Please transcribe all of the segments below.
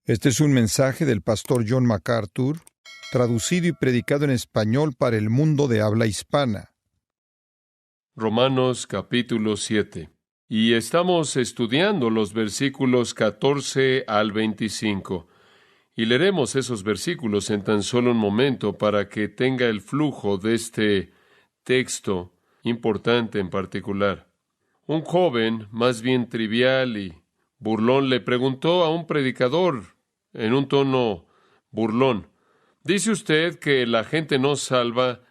Este es un mensaje del pastor John MacArthur, traducido y predicado en español para el mundo de habla hispana. Romanos capítulo 7. Y estamos estudiando los versículos 14 al 25. Y leeremos esos versículos en tan solo un momento para que tenga el flujo de este texto importante en particular. Un joven, más bien trivial y burlón, le preguntó a un predicador en un tono burlón: ¿dice usted que la gente no salva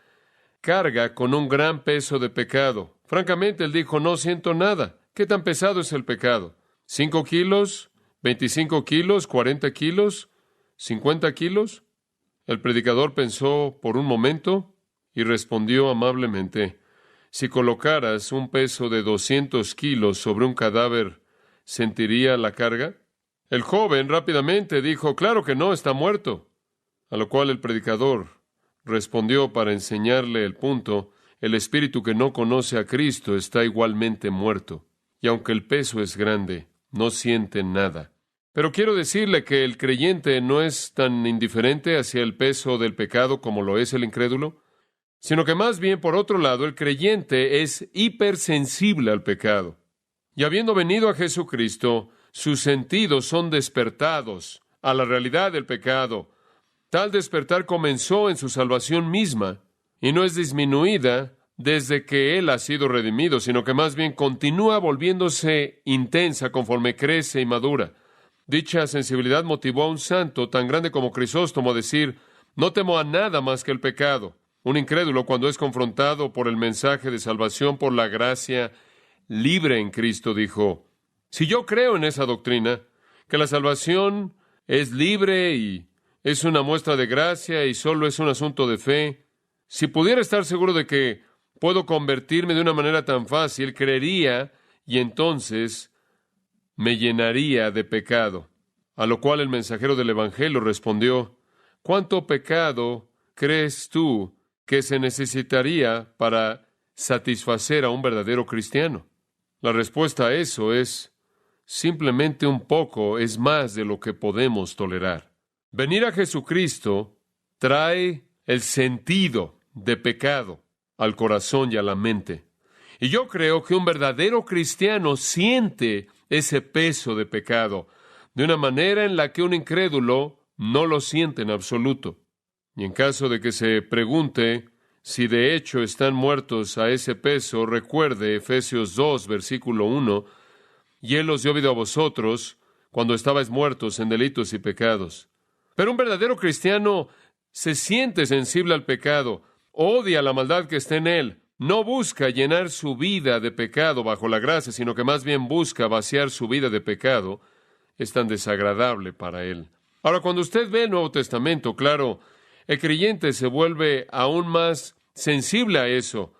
carga con un gran peso de pecado? Francamente, él dijo: no siento nada. ¿Qué tan pesado es el pecado? ¿5 kilos? ¿25 kilos? ¿40 kilos? ¿50 kilos? El predicador pensó por un momento y respondió amablemente: si colocaras un peso de 200 kilos sobre un cadáver, ¿sentiría la carga? El joven rápidamente dijo: claro que no, está muerto. A lo cual el predicador respondió para enseñarle el punto: el espíritu que no conoce a Cristo está igualmente muerto, y aunque el peso es grande, no siente nada. Pero quiero decirle que el creyente no es tan indiferente hacia el peso del pecado como lo es el incrédulo, sino que más bien, por otro lado, el creyente es hipersensible al pecado. Y habiendo venido a Jesucristo, sus sentidos son despertados a la realidad del pecado. Tal despertar comenzó en su salvación misma, y no es disminuida desde que Él ha sido redimido, sino que más bien continúa volviéndose intensa conforme crece y madura. Dicha sensibilidad motivó a un santo tan grande como Crisóstomo a decir: no temo a nada más que el pecado. Un incrédulo, cuando es confrontado por el mensaje de salvación por la gracia libre en Cristo, dijo: si yo creo en esa doctrina, que la salvación es libre y es una muestra de gracia y solo es un asunto de fe, si pudiera estar seguro de que puedo convertirme de una manera tan fácil, creería y entonces me llenaría de pecado. A lo cual el mensajero del Evangelio respondió: ¿cuánto pecado crees tú que se necesitaría para satisfacer a un verdadero cristiano? La respuesta a eso es: simplemente un poco es más de lo que podemos tolerar. Venir a Jesucristo trae el sentido de pecado al corazón y a la mente. Y yo creo que un verdadero cristiano siente ese peso de pecado de una manera en la que un incrédulo no lo siente en absoluto. Y en caso de que se pregunte si de hecho están muertos a ese peso, recuerde Efesios 2, versículo 1, y Él os dio vida a vosotros cuando estabais muertos en delitos y pecados. Pero un verdadero cristiano se siente sensible al pecado, odia la maldad que está en él, no busca llenar su vida de pecado bajo la gracia, sino que más bien busca vaciar su vida de pecado. Es tan desagradable para él. Ahora, cuando usted ve el Nuevo Testamento, claro, el creyente se vuelve aún más sensible a eso.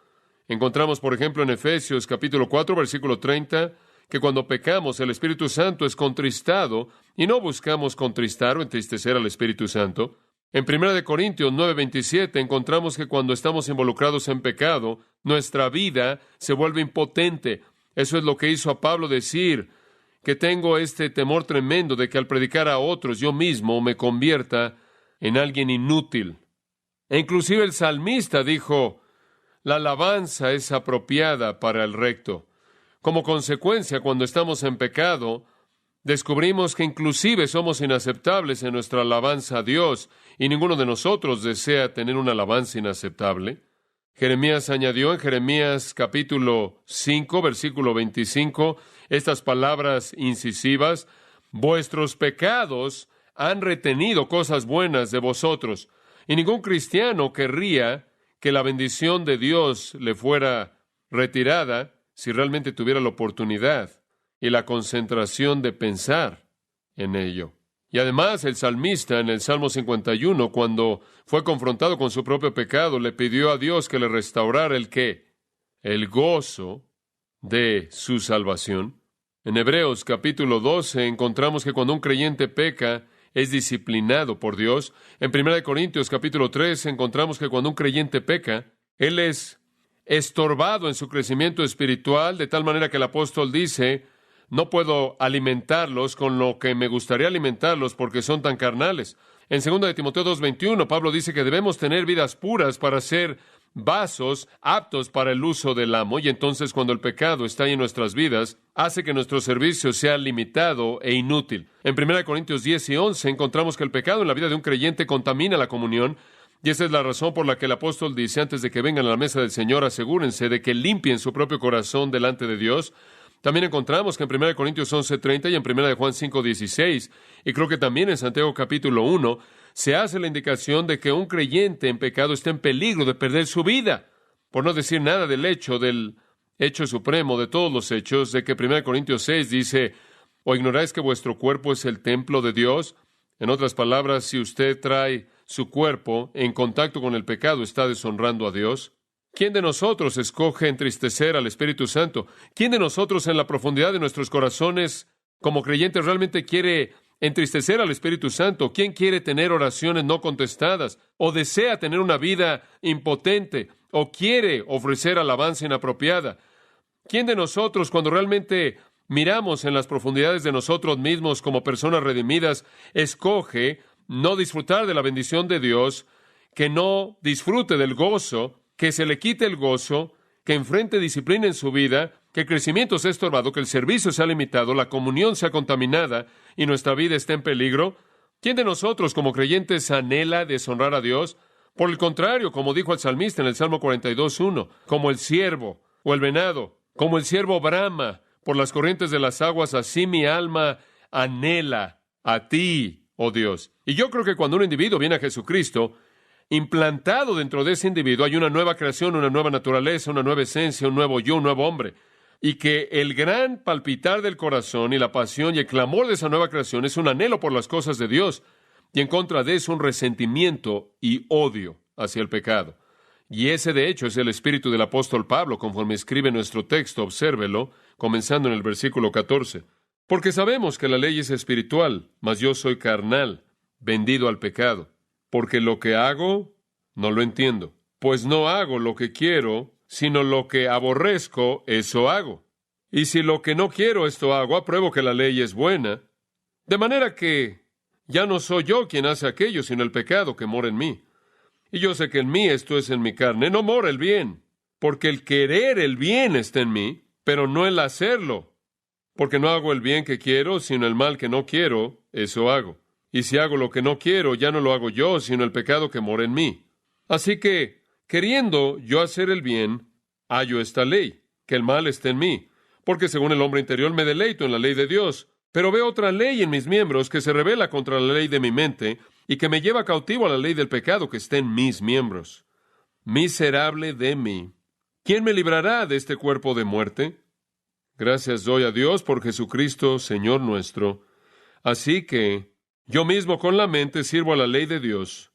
Encontramos, por ejemplo, en Efesios capítulo 4, versículo 30, que cuando pecamos, el Espíritu Santo es contristado, y no buscamos contristar o entristecer al Espíritu Santo. En 1 Corintios 9:27 encontramos que cuando estamos involucrados en pecado, nuestra vida se vuelve impotente. Eso es lo que hizo a Pablo decir que tengo este temor tremendo de que al predicar a otros yo mismo me convierta en alguien inútil. E inclusive el salmista dijo: la alabanza es apropiada para el recto. Como consecuencia, cuando estamos en pecado, descubrimos que inclusive somos inaceptables en nuestra alabanza a Dios, y ninguno de nosotros desea tener una alabanza inaceptable. Jeremías añadió en Jeremías capítulo 5, versículo 25, estas palabras incisivas: vuestros pecados han retenido cosas buenas de vosotros. Y ningún cristiano querría que la bendición de Dios le fuera retirada si realmente tuviera la oportunidad y la concentración de pensar en ello. Y además, el salmista en el Salmo 51, cuando fue confrontado con su propio pecado, le pidió a Dios que le restaurara el ¿qué? El gozo de su salvación. En Hebreos capítulo 12 encontramos que cuando un creyente peca, es disciplinado por Dios. En 1 Corintios capítulo 3 encontramos que cuando un creyente peca, él es estorbado en su crecimiento espiritual, de tal manera que el apóstol dice: no puedo alimentarlos con lo que me gustaría alimentarlos porque son tan carnales. En 2 de Timoteo 2:21, Pablo dice que debemos tener vidas puras para ser vasos aptos para el uso del amo, y entonces cuando el pecado está ahí en nuestras vidas, hace que nuestro servicio sea limitado e inútil. En 1 Corintios 10 y 11 encontramos que el pecado en la vida de un creyente contamina la comunión, y esa es la razón por la que el apóstol dice, antes de que vengan a la mesa del Señor, asegúrense de que limpien su propio corazón delante de Dios. También encontramos que en 1 Corintios 11:30 y en 1 de Juan 5:16, y creo que también en Santiago capítulo 1, se hace la indicación de que un creyente en pecado está en peligro de perder su vida. Por no decir nada del hecho supremo de todos los hechos, de que 1 Corintios 6 dice, ¿o ignoráis que vuestro cuerpo es el templo de Dios? En otras palabras, si usted trae su cuerpo en contacto con el pecado, está deshonrando a Dios. ¿Quién de nosotros escoge entristecer al Espíritu Santo? ¿Quién de nosotros en la profundidad de nuestros corazones, como creyentes, realmente quiere entristecer al Espíritu Santo? ¿Quién quiere tener oraciones no contestadas? ¿O desea tener una vida impotente? ¿O quiere ofrecer alabanza inapropiada? ¿Quién de nosotros, cuando realmente miramos en las profundidades de nosotros mismos como personas redimidas, escoge no disfrutar de la bendición de Dios, que no disfrute del gozo, que se le quite el gozo, que enfrente disciplina en su vida, que el crecimiento sea estorbado, que el servicio sea limitado, la comunión sea contaminada y nuestra vida esté en peligro? ¿Quién de nosotros como creyentes anhela deshonrar a Dios? Por el contrario, como dijo el salmista en el Salmo 42:1, como el ciervo o el venado, como el ciervo brama por las corrientes de las aguas, así mi alma anhela a ti, oh Dios. Y yo creo que cuando un individuo viene a Jesucristo, implantado dentro de ese individuo hay una nueva creación, una nueva naturaleza, una nueva esencia, un nuevo yo, un nuevo hombre. Y que el gran palpitar del corazón y la pasión y el clamor de esa nueva creación es un anhelo por las cosas de Dios. Y en contra de eso un resentimiento y odio hacia el pecado. Y ese de hecho es el espíritu del apóstol Pablo, conforme escribe nuestro texto, obsérvelo, comenzando en el versículo 14. Porque sabemos que la ley es espiritual, mas yo soy carnal, vendido al pecado. Porque lo que hago, no lo entiendo. Pues no hago lo que quiero, sino lo que aborrezco, eso hago. Y si lo que no quiero, esto hago, apruebo que la ley es buena. De manera que ya no soy yo quien hace aquello, sino el pecado que mora en mí. Y yo sé que en mí, esto es en mi carne, no mora el bien. Porque el querer el bien está en mí, pero no el hacerlo. Porque no hago el bien que quiero, sino el mal que no quiero, eso hago. Y si hago lo que no quiero, ya no lo hago yo, sino el pecado que mora en mí. Así que, queriendo yo hacer el bien, hallo esta ley, que el mal está en mí. Porque según el hombre interior me deleito en la ley de Dios. Pero veo otra ley en mis miembros que se rebela contra la ley de mi mente y que me lleva cautivo a la ley del pecado que está en mis miembros. Miserable de mí. ¿Quién me librará de este cuerpo de muerte? Gracias doy a Dios por Jesucristo, Señor nuestro. Así que yo mismo con la mente sirvo a la ley de Dios,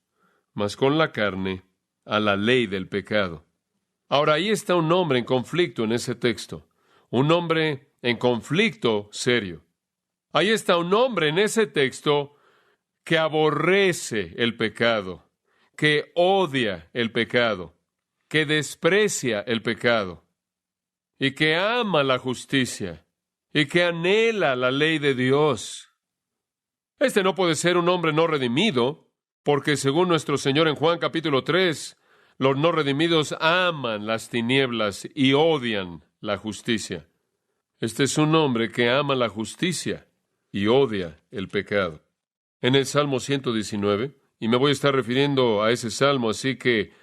mas con la carne a la ley del pecado. Ahora, ahí está un hombre en conflicto en ese texto. Un hombre en conflicto serio. Ahí está un hombre en ese texto que aborrece el pecado, que odia el pecado, que desprecia el pecado, y que ama la justicia, y que anhela la ley de Dios. Este no puede ser un hombre no redimido, porque según nuestro Señor en Juan capítulo 3, los no redimidos aman las tinieblas y odian la justicia. Este es un hombre que ama la justicia y odia el pecado. En el Salmo 119, y me voy a estar refiriendo a ese Salmo, así que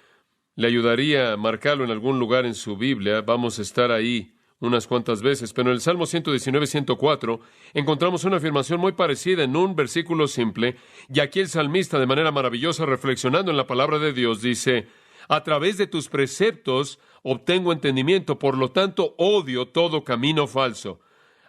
le ayudaría a marcarlo en algún lugar en su Biblia. Vamos a estar ahí unas cuantas veces, pero en el Salmo 119, 104, encontramos una afirmación muy parecida en un versículo simple, y aquí el salmista, de manera maravillosa, reflexionando en la palabra de Dios, dice, a través de tus preceptos obtengo entendimiento, por lo tanto odio todo camino falso.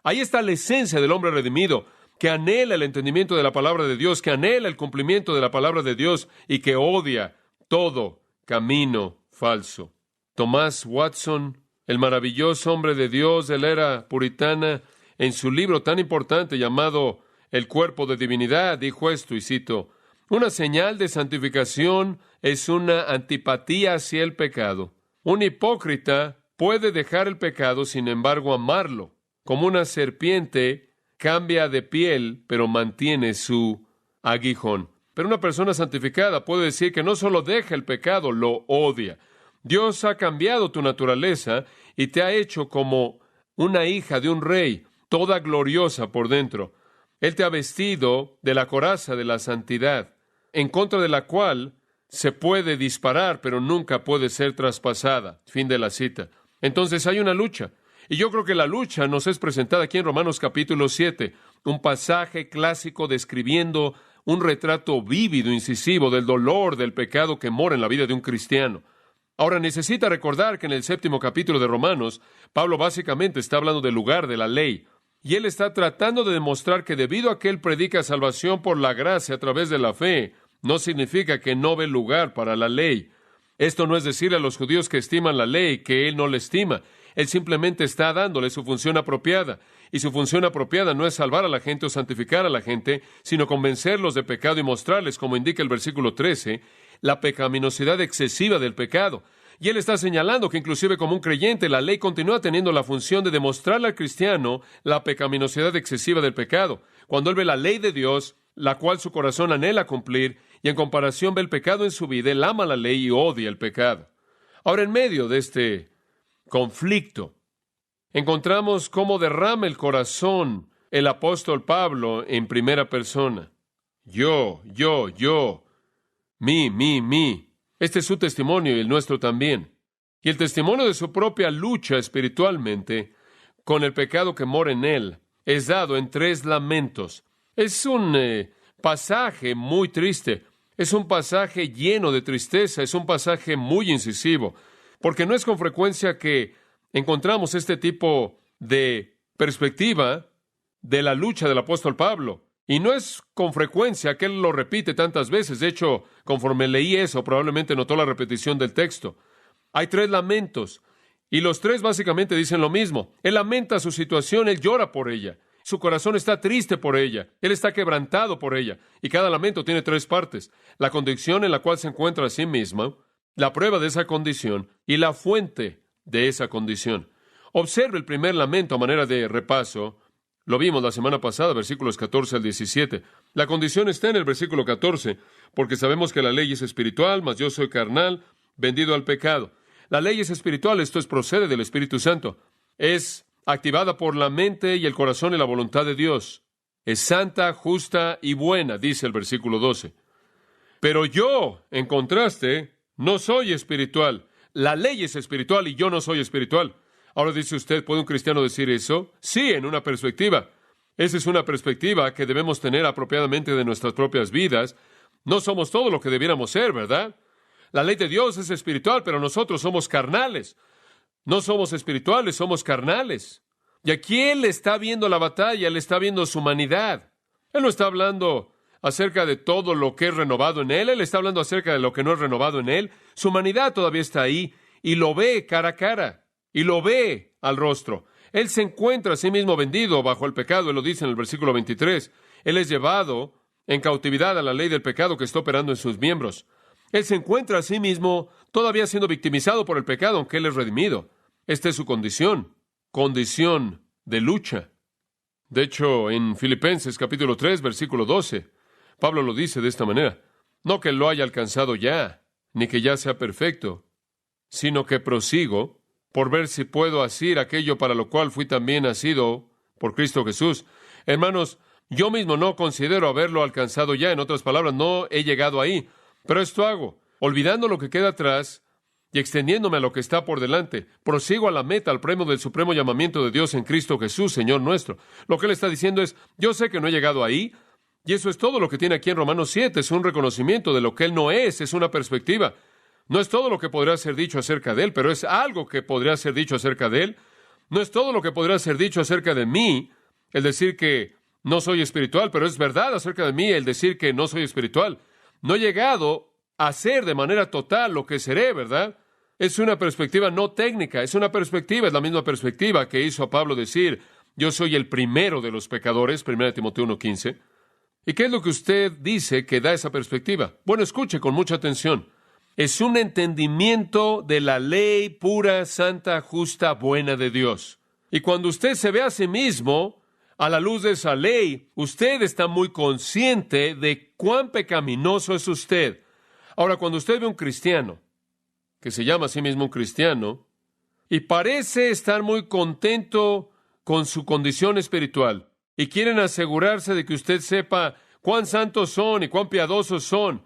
Ahí está la esencia del hombre redimido, que anhela el entendimiento de la palabra de Dios, que anhela el cumplimiento de la palabra de Dios y que odia todo camino falso. Tomás Watson, el maravilloso hombre de Dios de la era puritana, en su libro tan importante llamado El cuerpo de divinidad, dijo esto, y cito, una señal de santificación es una antipatía hacia el pecado. Un hipócrita puede dejar el pecado, sin embargo, amarlo. Como una serpiente, cambia de piel, pero mantiene su aguijón. Pero una persona santificada puede decir que no solo deja el pecado, lo odia. Dios ha cambiado tu naturaleza y te ha hecho como una hija de un rey, toda gloriosa por dentro. Él te ha vestido de la coraza de la santidad, en contra de la cual se puede disparar, pero nunca puede ser traspasada. Fin de la cita. Entonces hay una lucha. Y yo creo que la lucha nos es presentada aquí en Romanos capítulo 7, un pasaje clásico describiendo un retrato vívido, incisivo del dolor del pecado que mora en la vida de un cristiano. Ahora necesita recordar que en el 7º capítulo de Romanos, Pablo básicamente está hablando del lugar de la ley. Y él está tratando de demostrar que debido a que él predica salvación por la gracia a través de la fe, no significa que no ve lugar para la ley. Esto no es decir a los judíos que estiman la ley que él no la estima. Él simplemente está dándole su función apropiada. Y su función apropiada no es salvar a la gente o santificar a la gente, sino convencerlos de pecado y mostrarles, como indica el versículo 13, la pecaminosidad excesiva del pecado. Y él está señalando que inclusive como un creyente, la ley continúa teniendo la función de demostrarle al cristiano la pecaminosidad excesiva del pecado. Cuando él ve la ley de Dios, la cual su corazón anhela cumplir, y en comparación ve el pecado en su vida, él ama la ley y odia el pecado. Ahora, en medio de este conflicto, encontramos cómo derrama el corazón el apóstol Pablo en primera persona. Yo, mí. Este es su testimonio y el nuestro también. Y el testimonio de su propia lucha espiritualmente con el pecado que mora en él es dado en 3 lamentos. Es un pasaje muy triste. Es un pasaje lleno de tristeza. Es un pasaje muy incisivo. Porque no es con frecuencia que encontramos este tipo de perspectiva de la lucha del apóstol Pablo. Y no es con frecuencia que él lo repite tantas veces. De hecho, conforme leí eso, probablemente notó la repetición del texto. Hay 3 lamentos, y los 3 básicamente dicen lo mismo. Él lamenta su situación, él llora por ella. Su corazón está triste por ella, él está quebrantado por ella. Y cada lamento tiene 3 partes. La condición en la cual se encuentra a sí mismo, la prueba de esa condición y la fuente de esa condición. Observe el primer lamento a manera de repaso. Lo vimos la semana pasada, versículos 14 al 17. La condición está en el versículo 14, porque sabemos que la ley es espiritual, mas yo soy carnal, vendido al pecado. La ley es espiritual, esto procede del Espíritu Santo. Es activada por la mente y el corazón y la voluntad de Dios. Es santa, justa y buena, dice el versículo 12. Pero yo, en contraste, no soy espiritual. La ley es espiritual y yo no soy espiritual. Ahora dice usted, ¿puede un cristiano decir eso? Sí, en una perspectiva. Esa es una perspectiva que debemos tener apropiadamente de nuestras propias vidas. No somos todo lo que debiéramos ser, ¿verdad? La ley de Dios es espiritual, pero nosotros somos carnales. No somos espirituales, somos carnales. Y aquí él está viendo la batalla, él está viendo su humanidad. Él no está hablando acerca de todo lo que es renovado en él está hablando acerca de lo que no es renovado en él. Su humanidad todavía está ahí y lo ve cara a cara. Y lo ve al rostro. Él se encuentra a sí mismo vendido bajo el pecado, él lo dice en el versículo 23. Él es llevado en cautividad a la ley del pecado que está operando en sus miembros. Él se encuentra a sí mismo todavía siendo victimizado por el pecado, aunque él es redimido. Esta es su condición de lucha. De hecho, en Filipenses capítulo 3, versículo 12, Pablo lo dice de esta manera: no que lo haya alcanzado ya, ni que ya sea perfecto, sino que prosigo por ver si puedo asir aquello para lo cual fui también nacido por Cristo Jesús. Hermanos, yo mismo no considero haberlo alcanzado ya. En otras palabras, no he llegado ahí. Pero esto hago, olvidando lo que queda atrás y extendiéndome a lo que está por delante. Prosigo a la meta, al premio del supremo llamamiento de Dios en Cristo Jesús, Señor nuestro. Lo que él está diciendo es, yo sé que no he llegado ahí, y eso es todo lo que tiene aquí en Romanos 7. Es un reconocimiento de lo que él no es una perspectiva. No es todo lo que podría ser dicho acerca de él, pero es algo que podría ser dicho acerca de él. No es todo lo que podría ser dicho acerca de mí, el decir que no soy espiritual, pero es verdad acerca de mí el decir que no soy espiritual. No he llegado a ser de manera total lo que seré, ¿verdad? Es una perspectiva no técnica, es una perspectiva, es la misma perspectiva que hizo a Pablo decir, yo soy el primero de los pecadores, 1 Timoteo 1:15. ¿Y qué es lo que usted dice que da esa perspectiva? Bueno, escuche con mucha atención. Es un entendimiento de la ley pura, santa, justa, buena de Dios. Y cuando usted se ve a sí mismo a la luz de esa ley, usted está muy consciente de cuán pecaminoso es usted. Ahora, cuando usted ve a un cristiano, que se llama a sí mismo un cristiano, y parece estar muy contento con su condición espiritual, y quieren asegurarse de que usted sepa cuán santos son y cuán piadosos son,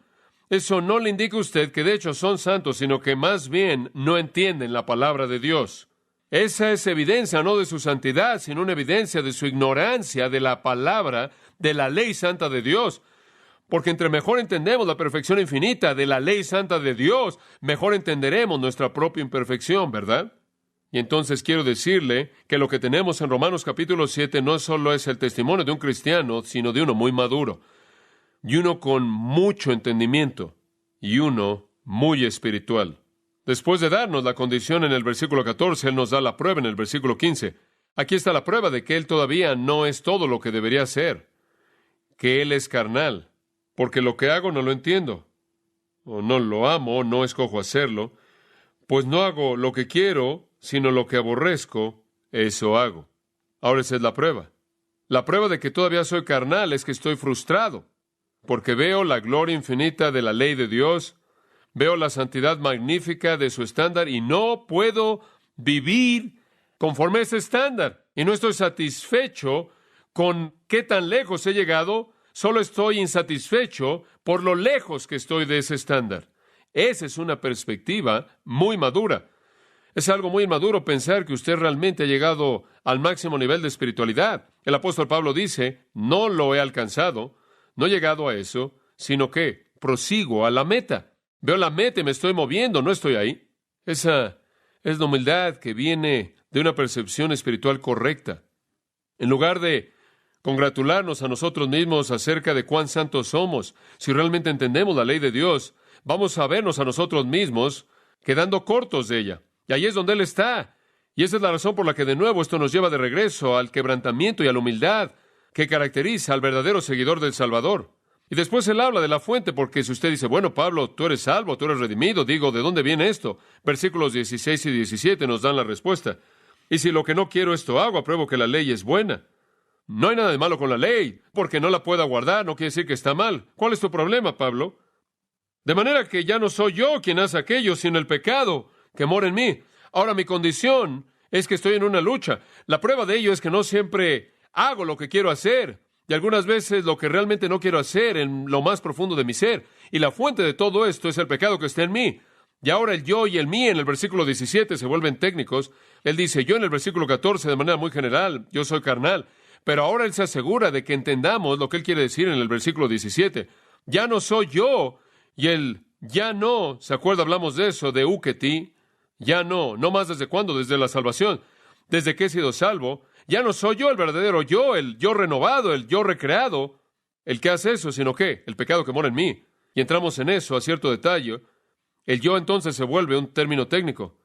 eso no le indica a usted que de hecho son santos, sino que más bien no entienden la palabra de Dios. Esa es evidencia no de su santidad, sino una evidencia de su ignorancia de la palabra, de la ley santa de Dios. Porque entre mejor entendemos la perfección infinita de la ley santa de Dios, mejor entenderemos nuestra propia imperfección, ¿verdad? Y entonces quiero decirle que lo que tenemos en Romanos capítulo 7 no solo es el testimonio de un cristiano, sino de uno muy maduro, y uno con mucho entendimiento, y uno muy espiritual. Después de darnos la condición en el versículo 14, Él nos da la prueba en el versículo 15. Aquí está la prueba de que Él todavía no es todo lo que debería ser, que Él es carnal, porque lo que hago no lo entiendo, o no lo amo, no escojo hacerlo, pues no hago lo que quiero, sino lo que aborrezco, eso hago. Ahora esa es la prueba. La prueba de que todavía soy carnal es que estoy frustrado, porque veo la gloria infinita de la ley de Dios, veo la santidad magnífica de su estándar y no puedo vivir conforme a ese estándar. Y no estoy satisfecho con qué tan lejos he llegado, solo estoy insatisfecho por lo lejos que estoy de ese estándar. Esa es una perspectiva muy madura. Es algo muy inmaduro pensar que usted realmente ha llegado al máximo nivel de espiritualidad. El apóstol Pablo dice, no lo he alcanzado, no he llegado a eso, sino que prosigo a la meta. Veo la meta y me estoy moviendo, no estoy ahí. Esa es la humildad que viene de una percepción espiritual correcta. En lugar de congratularnos a nosotros mismos acerca de cuán santos somos, si realmente entendemos la ley de Dios, vamos a vernos a nosotros mismos quedando cortos de ella. Y ahí es donde Él está. Y esa es la razón por la que de nuevo esto nos lleva de regreso al quebrantamiento y a la humildad que caracteriza al verdadero seguidor del Salvador. Y después Él habla de la fuente, porque si usted dice, bueno, Pablo, tú eres salvo, tú eres redimido, digo, ¿de dónde viene esto? Versículos 16 y 17 nos dan la respuesta. Y si lo que no quiero esto hago, apruebo que la ley es buena. No hay nada de malo con la ley, porque no la pueda guardar, no quiere decir que está mal. ¿Cuál es tu problema, Pablo? De manera que ya no soy yo quien hace aquello, sino el pecado que mora en mí. Ahora mi condición es que estoy en una lucha. La prueba de ello es que no siempre hago lo que quiero hacer. Y algunas veces lo que realmente no quiero hacer en lo más profundo de mi ser. Y la fuente de todo esto es el pecado que está en mí. Y ahora el yo y el mí en el versículo 17 se vuelven técnicos. Él dice yo en el versículo 14 de manera muy general, yo soy carnal. Pero ahora Él se asegura de que entendamos lo que Él quiere decir en el versículo 17. Ya no soy yo. Y el ya no, ¿se acuerda? Hablamos de eso, de uketi. Ya no más desde cuándo, desde la salvación. Desde que he sido salvo. Ya no soy yo el verdadero yo, el yo renovado, el yo recreado, el que hace eso, sino que el pecado que mora en mí. Y entramos en eso a cierto detalle. El yo entonces se vuelve un término técnico.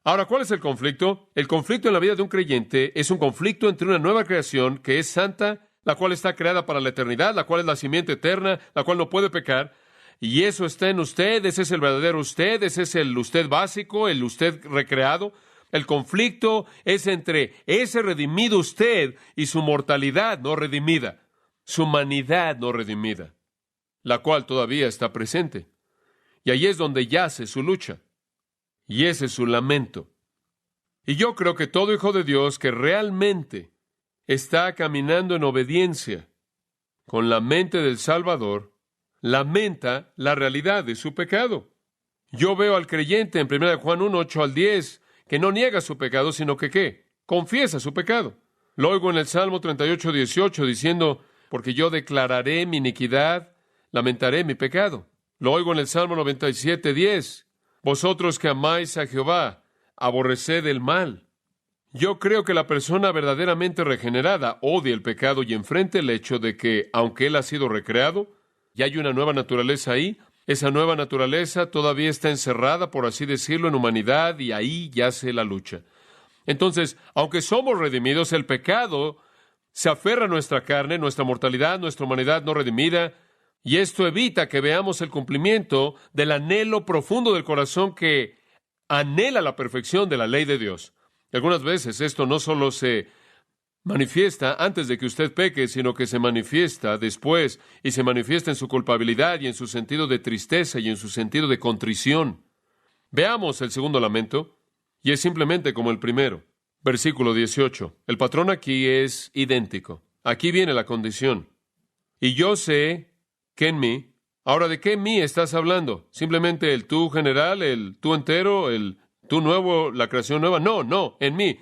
Ahora, ¿cuál es el conflicto? El conflicto en la vida de un creyente es un conflicto entre una nueva creación que es santa, la cual está creada para la eternidad, la cual es la simiente eterna, la cual no puede pecar, y eso está en usted, ese es el verdadero usted, ese es el usted básico, el usted recreado. El conflicto es entre ese redimido usted y su mortalidad no redimida, su humanidad no redimida, la cual todavía está presente. Y ahí es donde yace su lucha. Y ese es su lamento. Y yo creo que todo hijo de Dios que realmente está caminando en obediencia con la mente del Salvador, lamenta la realidad de su pecado. Yo veo al creyente en 1 Juan 1, 8 al 10, que no niega su pecado, sino que ¿qué? Confiesa su pecado. Lo oigo en el Salmo 38, 18, diciendo, porque yo declararé mi iniquidad, lamentaré mi pecado. Lo oigo en el Salmo 97, 10, vosotros que amáis a Jehová, aborreced el mal. Yo creo que la persona verdaderamente regenerada odia el pecado y enfrenta el hecho de que, aunque él ha sido recreado, y hay una nueva naturaleza ahí, esa nueva naturaleza todavía está encerrada, por así decirlo, en humanidad, y ahí yace la lucha. Entonces, aunque somos redimidos, el pecado se aferra a nuestra carne, nuestra mortalidad, nuestra humanidad no redimida, y esto evita que veamos el cumplimiento del anhelo profundo del corazón que anhela la perfección de la ley de Dios. Y algunas veces esto no solo se manifiesta antes de que usted peque, sino que se manifiesta después, y se manifiesta en su culpabilidad y en su sentido de tristeza y en su sentido de contrición. Veamos el segundo lamento, y es simplemente como el primero. Versículo 18. El patrón aquí es idéntico. Aquí viene la condición. Y yo sé que en mí. Ahora, ¿de qué en mí estás hablando? ¿Simplemente el tú general, el tú entero, el tú nuevo, la creación nueva? No, en mí.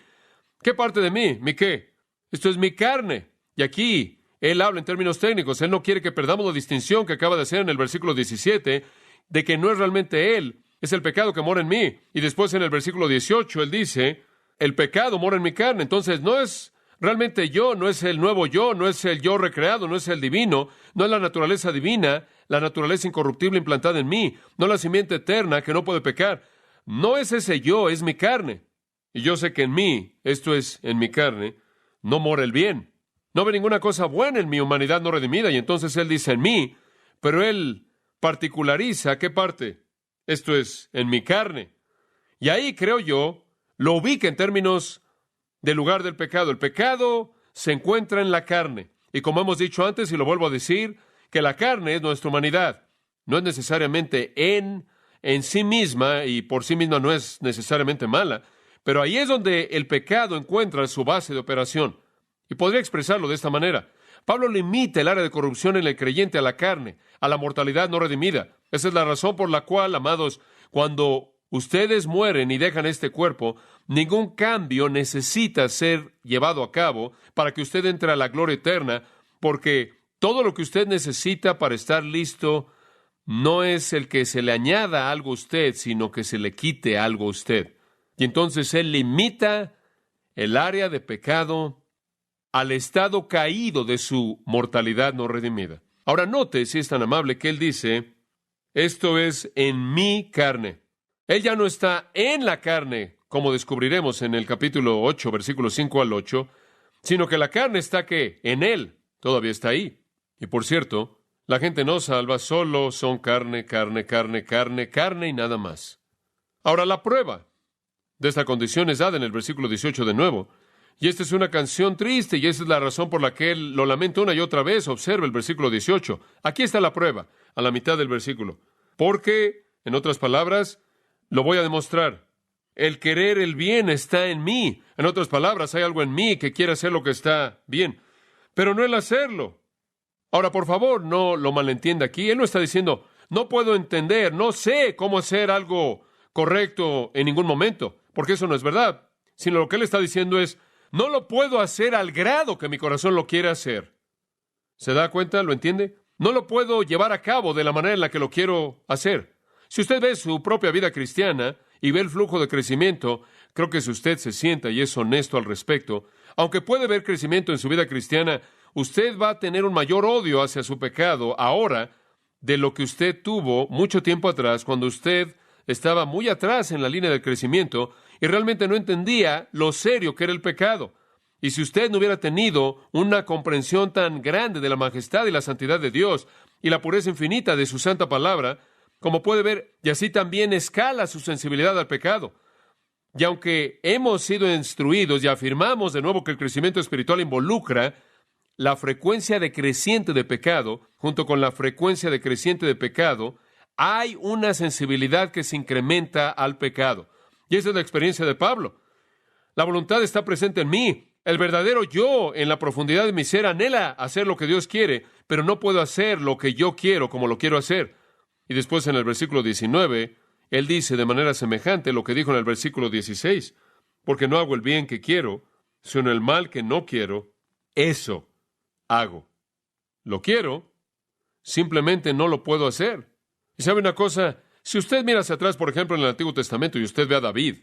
¿Qué parte de mí? ¿Mi qué? Esto es mi carne. Y aquí él habla en términos técnicos. Él no quiere que perdamos la distinción que acaba de hacer en el versículo 17, de que no es realmente él, es el pecado que mora en mí. Y después en el versículo 18 él dice, el pecado mora en mi carne. Entonces no es realmente yo, no es el nuevo yo, no es el yo recreado, no es el divino, no es la naturaleza divina, la naturaleza incorruptible implantada en mí, no la simiente eterna que no puede pecar. No es ese yo, es mi carne. Y yo sé que en mí, esto es, en mi carne, no mora el bien. No ve ninguna cosa buena en mi humanidad no redimida. Y entonces él dice en mí, pero él particulariza ¿qué parte? Esto es, en mi carne. Y ahí, creo yo, lo ubica en términos del lugar del pecado. El pecado se encuentra en la carne. Y como hemos dicho antes, y lo vuelvo a decir, que la carne es nuestra humanidad. No es necesariamente en sí misma, y por sí misma no es necesariamente mala, pero ahí es donde el pecado encuentra su base de operación. Y podría expresarlo de esta manera. Pablo limita el área de corrupción en el creyente a la carne, a la mortalidad no redimida. Esa es la razón por la cual, amados, cuando ustedes mueren y dejan este cuerpo, ningún cambio necesita ser llevado a cabo para que usted entre a la gloria eterna, porque todo lo que usted necesita para estar listo no es el que se le añada algo a usted, sino que se le quite algo a usted. Y entonces él limita el área de pecado al estado caído de su mortalidad no redimida. Ahora note, si es tan amable, que él dice, esto es en mi carne. Él ya no está en la carne, como descubriremos en el capítulo 8, versículos 5 al 8, sino que la carne está, ¿qué? En él. Todavía está ahí. Y por cierto, la gente no salva, solo son carne y nada más. Ahora, la prueba de esta condición es dada en el versículo 18 de nuevo. Y esta es una canción triste, y esa es la razón por la que él lo lamenta una y otra vez. Observa el versículo 18. Aquí está la prueba, a la mitad del versículo. Porque, en otras palabras, lo voy a demostrar. El querer el bien está en mí. En otras palabras, hay algo en mí que quiere hacer lo que está bien, pero no el hacerlo. Ahora, por favor, no lo malentienda aquí. Él no está diciendo, no puedo entender, no sé cómo hacer algo correcto en ningún momento, porque eso no es verdad. Sino lo que él está diciendo es, no lo puedo hacer al grado que mi corazón lo quiere hacer. ¿Se da cuenta? ¿Lo entiende? No lo puedo llevar a cabo de la manera en la que lo quiero hacer. Si usted ve su propia vida cristiana y ve el flujo de crecimiento, creo que si usted se sienta y es honesto al respecto, aunque puede ver crecimiento en su vida cristiana, usted va a tener un mayor odio hacia su pecado ahora de lo que usted tuvo mucho tiempo atrás, cuando usted estaba muy atrás en la línea del crecimiento y realmente no entendía lo serio que era el pecado. Y si usted no hubiera tenido una comprensión tan grande de la majestad y la santidad de Dios y la pureza infinita de su santa palabra, como puede ver, y así también escala su sensibilidad al pecado. Y aunque hemos sido instruidos y afirmamos de nuevo que el crecimiento espiritual involucra la frecuencia decreciente de pecado, junto con la frecuencia decreciente de pecado, hay una sensibilidad que se incrementa al pecado. Y esa es la experiencia de Pablo. La voluntad está presente en mí. El verdadero yo, en la profundidad de mi ser, anhela hacer lo que Dios quiere, pero no puedo hacer lo que yo quiero como lo quiero hacer. Y después en el versículo 19, él dice de manera semejante lo que dijo en el versículo 16, porque no hago el bien que quiero, sino el mal que no quiero, eso hago. Lo quiero, simplemente no lo puedo hacer. Y sabe una cosa, si usted mira hacia atrás, por ejemplo, en el Antiguo Testamento, y usted ve a David,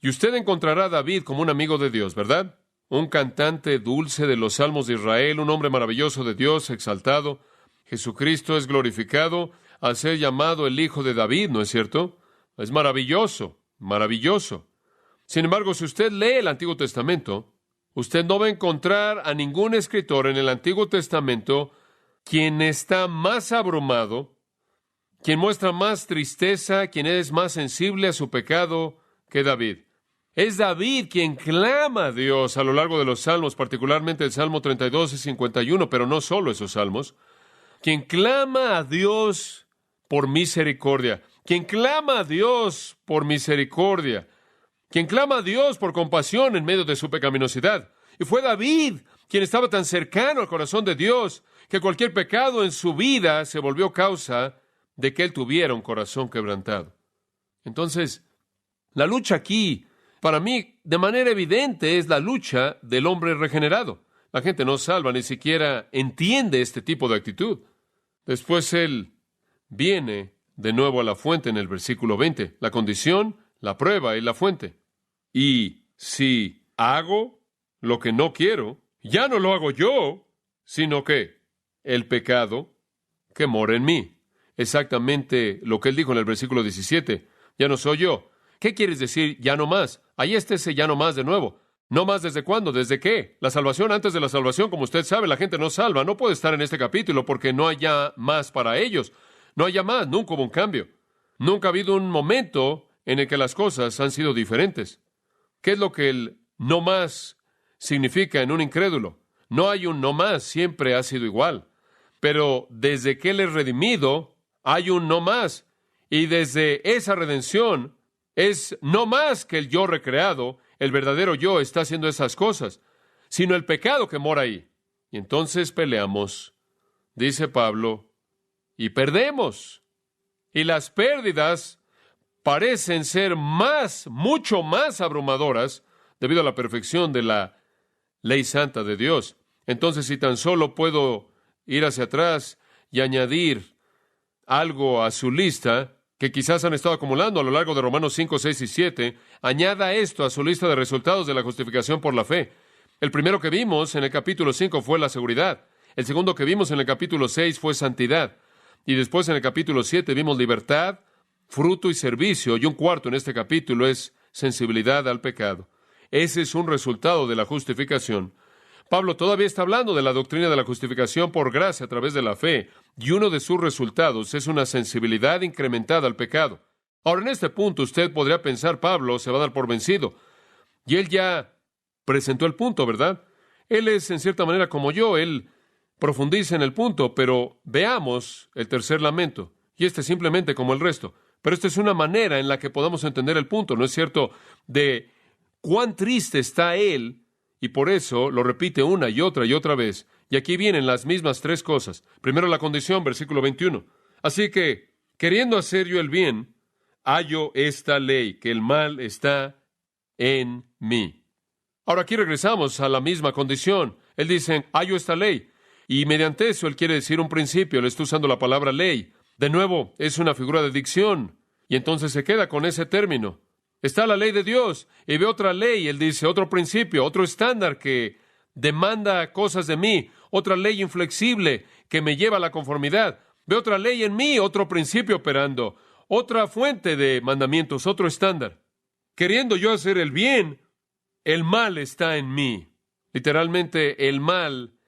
y usted encontrará a David como un amigo de Dios, ¿verdad? Un cantante dulce de los salmos de Israel, un hombre maravilloso de Dios, exaltado. Jesucristo es glorificado al ser llamado el Hijo de David, ¿no es cierto? Es maravilloso, maravilloso. Sin embargo, si usted lee el Antiguo Testamento, usted no va a encontrar a ningún escritor en el Antiguo Testamento quien está más abrumado, quien muestra más tristeza, quien es más sensible a su pecado que David. Es David quien clama a Dios a lo largo de los salmos, particularmente el Salmo 32 y 51, pero no solo esos salmos. Quien clama a Dios por misericordia. Quien clama a Dios por misericordia. Quien clama a Dios por compasión en medio de su pecaminosidad. Y fue David quien estaba tan cercano al corazón de Dios que cualquier pecado en su vida se volvió causa de que él tuviera un corazón quebrantado. Entonces, la lucha aquí, para mí, de manera evidente, es la lucha del hombre regenerado. La gente no salva, ni siquiera entiende este tipo de actitud. Después él viene de nuevo a la fuente en el versículo 20. La condición, la prueba y la fuente. Y si hago lo que no quiero, ya no lo hago yo, sino que el pecado que mora en mí. Exactamente lo que él dijo en el versículo 17. Ya no soy yo. ¿Qué quieres decir ya no más? Ahí está ese ya no más de nuevo. ¿No más desde cuándo? ¿Desde qué? La salvación antes de la salvación, como usted sabe, la gente no salva. No puede estar en este capítulo porque no hay ya más para ellos. No hay ya más. Nunca hubo un cambio. Nunca ha habido un momento en el que las cosas han sido diferentes. ¿Qué es lo que el no más significa en un incrédulo? No hay un no más. Siempre ha sido igual. Pero desde que él es redimido, hay un no más. Y desde esa redención es no más que el yo recreado, el verdadero yo está haciendo esas cosas, sino el pecado que mora ahí. Y entonces peleamos, dice Pablo, y perdemos. Y las pérdidas parecen ser mucho más abrumadoras debido a la perfección de la ley santa de Dios. Entonces, si tan solo puedo ir hacia atrás y añadir algo a su lista que quizás han estado acumulando a lo largo de Romanos 5, 6 y 7, añada esto a su lista de resultados de la justificación por la fe. El primero que vimos en el capítulo 5 fue la seguridad. El segundo que vimos en el capítulo 6 fue santidad. Y después en el capítulo 7 vimos libertad, fruto y servicio. Y un cuarto en este capítulo es sensibilidad al pecado. Ese es un resultado de la justificación. Pablo todavía está hablando de la doctrina de la justificación por gracia a través de la fe, y uno de sus resultados es una sensibilidad incrementada al pecado. Ahora, en este punto usted podría pensar, Pablo se va a dar por vencido, y él ya presentó el punto, ¿verdad? Él es en cierta manera como yo, él profundiza en el punto, pero veamos el tercer lamento, y este es simplemente como el resto. Pero esta es una manera en la que podamos entender el punto, ¿no es cierto?, de cuán triste está él. Y por eso lo repite una y otra vez. Y aquí vienen las mismas tres cosas. Primero la condición, versículo 21. Así que, queriendo hacer yo el bien, hallo esta ley, que el mal está en mí. Ahora aquí regresamos a la misma condición. Él dice, hallo esta ley. Y mediante eso él quiere decir un principio. Él está usando la palabra ley. De nuevo, es una figura de dicción. Y entonces se queda con ese término. Está la ley de Dios, y ve otra ley, él dice, otro principio, otro estándar que demanda cosas de mí, otra ley inflexible que me lleva a la conformidad. Ve otra ley en mí, otro principio operando, otra fuente de mandamientos, otro estándar. Queriendo yo hacer el bien, el mal está en mí. Literalmente, el mal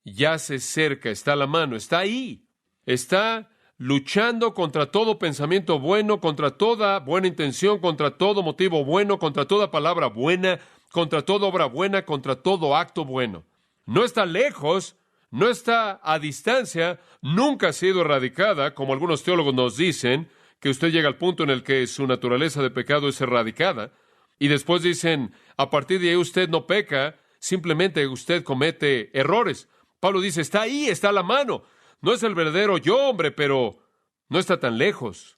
yace cerca, está a la mano, está ahí, está luchando contra todo pensamiento bueno, contra toda buena intención, contra todo motivo bueno, contra toda palabra buena, contra toda obra buena, contra todo acto bueno. No está lejos, no está a distancia, nunca ha sido erradicada, como algunos teólogos nos dicen, que usted llega al punto en el que su naturaleza de pecado es erradicada, y después dicen, a partir de ahí usted no peca, simplemente usted comete errores. Pablo dice, está ahí, está a la mano. No es el verdadero yo, hombre, pero no está tan lejos.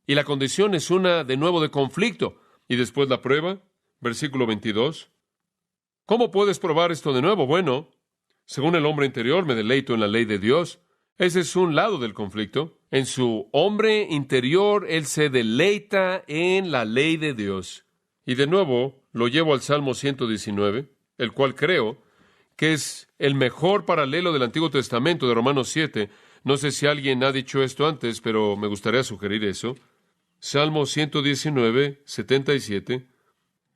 Y la condición es una, de nuevo, de conflicto. Y después la prueba, versículo 22. ¿Cómo puedes probar esto de nuevo? Bueno, según el hombre interior me deleito en la ley de Dios. Ese es un lado del conflicto. En su hombre interior, él se deleita en la ley de Dios. Y de nuevo, lo llevo al Salmo 119, el cual creo que es el mejor paralelo del Antiguo Testamento, de Romanos 7. No sé si alguien ha dicho esto antes, pero me gustaría sugerir eso. Salmo 119, 77.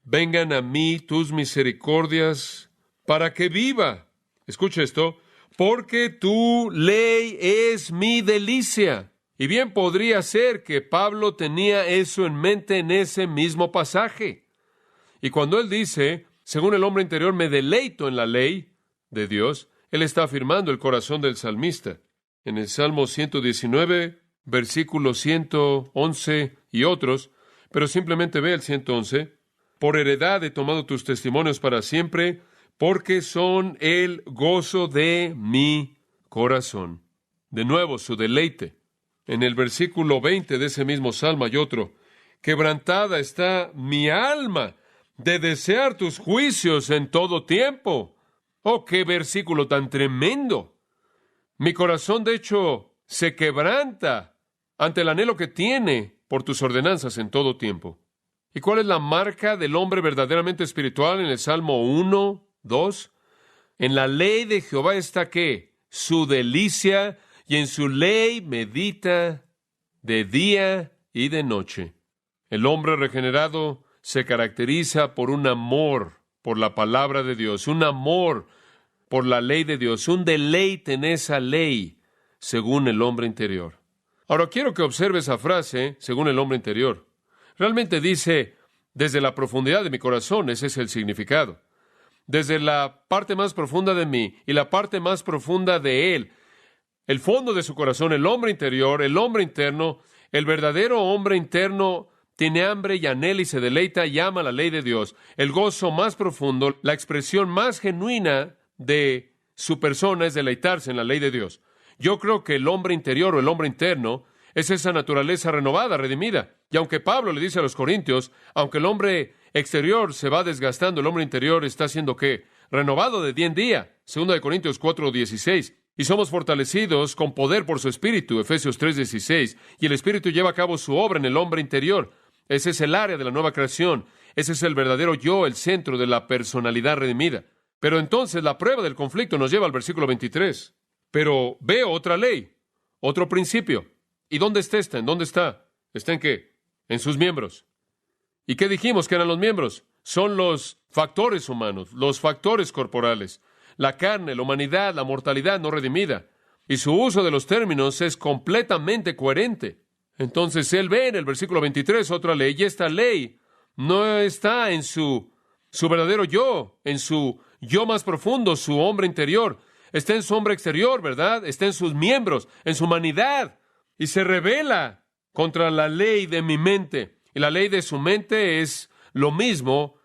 Vengan a mí tus misericordias para que viva. Escucha esto. Porque tu ley es mi delicia. Y bien podría ser que Pablo tenía eso en mente en ese mismo pasaje. Y cuando él dice, según el hombre interior, me deleito en la ley de Dios, él está afirmando el corazón del salmista. En el Salmo 119, versículos 111 y otros, pero simplemente ve el 111. Por heredad he tomado tus testimonios para siempre, porque son el gozo de mi corazón. De nuevo, su deleite. En el versículo 20 de ese mismo salmo hay otro. Quebrantada está mi alma de desear tus juicios en todo tiempo. ¡Oh, qué versículo tan tremendo! Mi corazón, de hecho, se quebranta ante el anhelo que tiene por tus ordenanzas en todo tiempo. ¿Y cuál es la marca del hombre verdaderamente espiritual en el Salmo 1, 2? En la ley de Jehová está, ¿qué? Su delicia, y en su ley medita de día y de noche. El hombre regenerado se caracteriza por un amor por la palabra de Dios, un amor por la ley de Dios, un deleite en esa ley, según el hombre interior. Ahora quiero que observe esa frase, según el hombre interior. Realmente dice, desde la profundidad de mi corazón, ese es el significado. Desde la parte más profunda de mí y la parte más profunda de él, el fondo de su corazón, el hombre interior, el hombre interno, el verdadero hombre interno tiene hambre y anhela y se deleita y ama la ley de Dios. El gozo más profundo, la expresión más genuina de su persona es deleitarse en la ley de Dios. Yo creo que el hombre interior o el hombre interno es esa naturaleza renovada, redimida. Y aunque Pablo le dice a los Corintios, aunque el hombre exterior se va desgastando, el hombre interior está siendo ¿qué? Renovado de día en día. 2 Corintios 4:16. Y somos fortalecidos con poder por su Espíritu, Efesios 3:16. Y el Espíritu lleva a cabo su obra en el hombre interior. Ese es el área de la nueva creación. Ese es el verdadero yo, el centro de la personalidad redimida. Pero entonces la prueba del conflicto nos lleva al versículo 23. Pero veo otra ley, otro principio. ¿Y dónde está esta? ¿En dónde está? ¿Está en qué? En sus miembros. ¿Y qué dijimos que eran los miembros? Son los factores humanos, los factores corporales, la carne, la humanidad, la mortalidad no redimida. Y su uso de los términos es completamente coherente. Entonces él ve en el versículo 23 otra ley, y esta ley no está en su verdadero yo, en su yo más profundo, su hombre interior. Está en su hombre exterior, ¿verdad? Está en sus miembros, en su humanidad. Y se rebela contra la ley de mi mente. Y la ley de su mente es lo mismo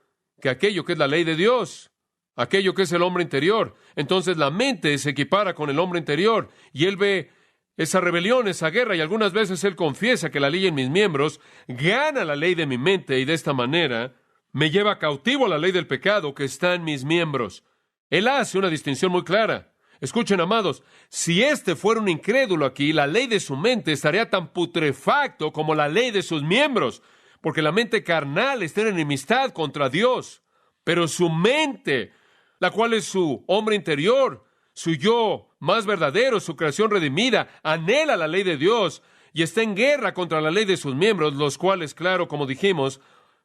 que aquello que es la ley de Dios, aquello que es el hombre interior. Entonces la mente se equipara con el hombre interior y él ve esa rebelión, esa guerra, y algunas veces él confiesa que la ley en mis miembros gana la ley de mi mente y de esta manera me lleva cautivo a la ley del pecado que está en mis miembros. Él hace una distinción muy clara. Escuchen, amados, si este fuera un incrédulo aquí, la ley de su mente estaría tan putrefacto como la ley de sus miembros, porque la mente carnal está en enemistad contra Dios. Pero su mente, la cual es su hombre interior, su yo más verdadero, su creación redimida, anhela la ley de Dios y está en guerra contra la ley de sus miembros, los cuales, claro, como dijimos,